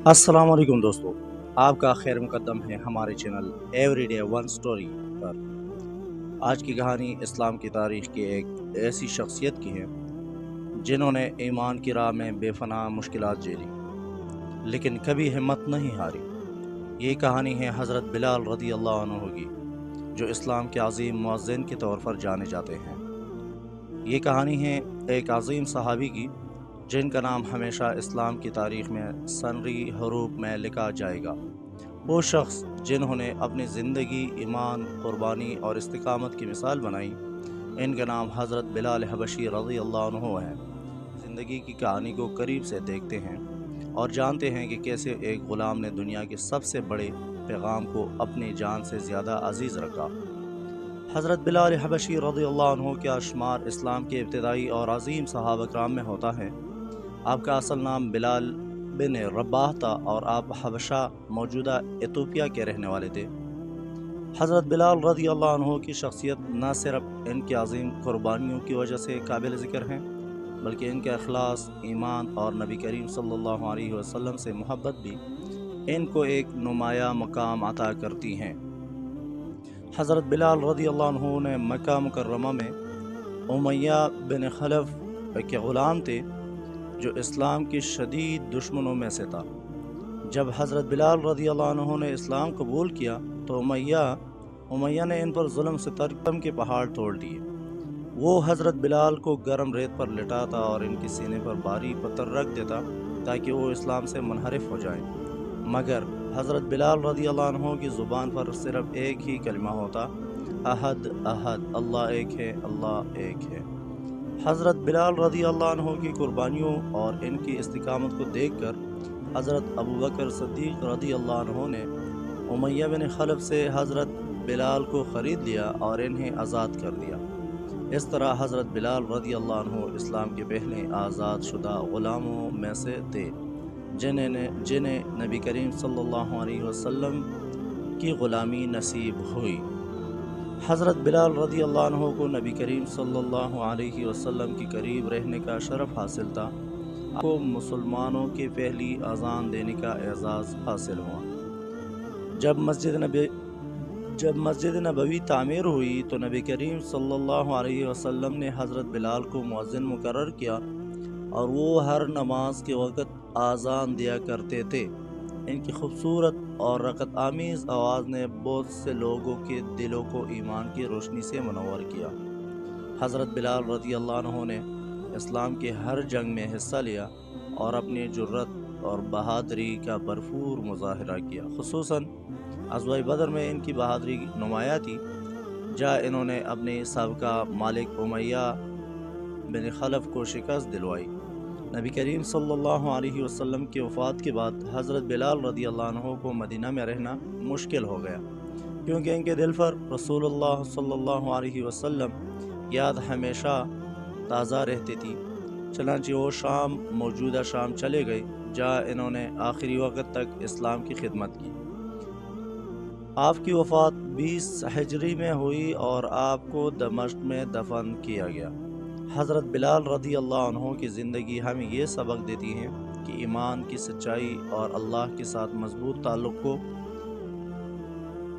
السلام علیکم دوستو، آپ کا خیر مقدم ہے ہمارے channel every day one story پر۔ آج کی کہانی اسلام کی تاریخ کی ایک ایسی شخصیت کی ہے جنہوں نے ایمان کی راہ میں بے پناہ مشکلات جھیلی لیکن کبھی ہمت نہیں ہاری۔ یہ کہانی ہے حضرت بلال رضی اللہ عنہ کی، جو اسلام کے عظیم مؤذن کے طور پر جانے جاتے ہیں۔ یہ کہانی ہے ایک عظیم صحابی کی جن کا نام ہمیشہ اسلام کی تاریخ میں سنری حروف میں لکھا جائے گا۔ وہ شخص جنہوں نے اپنی زندگی ایمان، قربانی اور استقامت کی مثال بنائی، ان کا نام حضرت بلال حبشی رضی اللہ عنہ ہے۔ زندگی کی کہانی کو قریب سے دیکھتے ہیں اور جانتے ہیں کہ کیسے ایک غلام نے دنیا کے سب سے بڑے پیغام کو اپنی جان سے زیادہ عزیز رکھا۔ حضرت بلال حبشی رضی اللہ عنہ کا شمار اسلام کے ابتدائی اور عظیم صحابہ کرام میں ہوتا ہے۔ آپ کا اصل نام بلال بن رباح تھا اور آپ حبشہ موجودہ ایتھوپیا کے رہنے والے تھے۔ حضرت بلال رضی اللہ عنہ کی شخصیت نہ صرف ان کی عظیم قربانیوں کی وجہ سے قابل ذکر ہے، بلکہ ان کا اخلاص، ایمان اور نبی کریم صلی اللہ علیہ وسلم سے محبت بھی ان کو ایک نمایاں مقام عطا کرتی ہیں۔ حضرت بلال رضی اللہ عنہ نے مکہ مکرمہ میں امیہ بن خلف کے غلام تھے، جو اسلام کے شدید دشمنوں میں سے تھا۔ جب حضرت بلال رضی اللہ عنہ نے اسلام قبول کیا تو امیہ نے ان پر ظلم ستم کے پہاڑ توڑ دیے۔ وہ حضرت بلال کو گرم ریت پر لٹاتا اور ان کے سینے پر بھاری پتھر رکھ دیتا تاکہ وہ اسلام سے منحرف ہو جائیں، مگر حضرت بلال رضی اللہ عنہ کی زبان پر صرف ایک ہی کلمہ ہوتا: احد احد، اللہ ایک ہے، اللہ ایک ہے۔ حضرت بلال رضی اللہ عنہ کی قربانیوں اور ان کی استقامت کو دیکھ کر حضرت ابوبکر صدیق رضی اللہ عنہ نے امیہ بن خلف سے حضرت بلال کو خرید لیا اور انہیں آزاد کر دیا۔ اس طرح حضرت بلال رضی اللہ عنہ اسلام کے پہلے آزاد شدہ غلاموں میں سے تھے جنہیں نبی کریم صلی اللہ علیہ وسلم کی غلامی نصیب ہوئی۔ حضرت بلال رضی اللہ عنہ کو نبی کریم صلی اللہ علیہ وسلم کے قریب رہنے کا شرف حاصل تھا۔ آپ کو مسلمانوں کی پہلی اذان دینے کا اعزاز حاصل ہوا۔ جب مسجد نبوی تعمیر ہوئی تو نبی کریم صلی اللہ علیہ وسلم نے حضرت بلال کو مؤذن مقرر کیا اور وہ ہر نماز کے وقت اذان دیا کرتے تھے۔ ان کی خوبصورت اور رقت آمیز آواز نے بہت سے لوگوں کے دلوں کو ایمان کی روشنی سے منور کیا۔ حضرت بلال رضی اللہ عنہ نے اسلام کے ہر جنگ میں حصہ لیا اور اپنی جرأت اور بہادری کا بھرپور مظاہرہ کیا۔ خصوصاً غزوہ بدر میں ان کی بہادری نمایاں تھی، جہاں انہوں نے اپنے سابقہ مالک امیہ بن خلف کو شکست دلوائی۔ نبی کریم صلی اللہ علیہ وسلم کی وفات کے بعد حضرت بلال رضی اللہ عنہ کو مدینہ میں رہنا مشکل ہو گیا، کیونکہ ان کے دل پر رسول اللہ صلی اللہ علیہ وسلم یاد ہمیشہ تازہ رہتی تھی۔ چنانچہ وہ موجودہ شام چلے گئے، جہاں انہوں نے آخری وقت تک اسلام کی خدمت کی۔ آپ کی وفات 20 ہجری میں ہوئی اور آپ کو دمشق میں دفن کیا گیا۔ حضرت بلال رضی اللہ عنہ کی زندگی ہمیں یہ سبق دیتی ہے کہ ایمان کی سچائی اور اللہ کے ساتھ مضبوط تعلق کو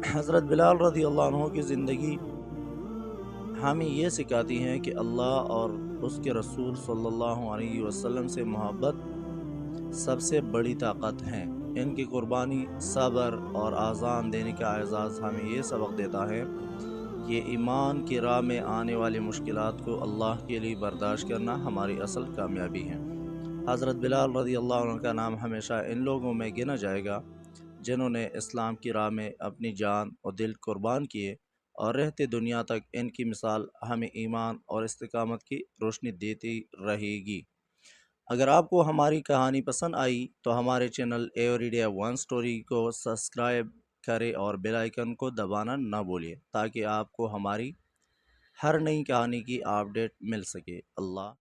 حضرت بلال رضی اللہ عنہ کی زندگی ہمیں یہ سکھاتی ہے کہ اللہ اور اس کے رسول صلی اللہ علیہ وسلم سے محبت سب سے بڑی طاقت ہے۔ ان کی قربانی، صبر اور اذان دینے کا اعزاز ہمیں یہ سبق دیتا ہے کہ ایمان کی راہ میں آنے والی مشکلات کو اللہ کے لیے برداشت کرنا ہماری اصل کامیابی ہے۔ حضرت بلال رضی اللہ عنہ کا نام ہمیشہ ان لوگوں میں گنا جائے گا جنہوں نے اسلام کی راہ میں اپنی جان اور دل قربان کیے، اور رہتے دنیا تک ان کی مثال ہمیں ایمان اور استقامت کی روشنی دیتی رہے گی۔ اگر آپ کو ہماری کہانی پسند آئی تو ہمارے channel every day one story کو سبسکرائب کریں اور بیل آئیکن کو دبانا نہ بھولیں تاکہ آپ کو ہماری ہر نئی کہانی کی اپڈیٹ مل سکے۔ اللہ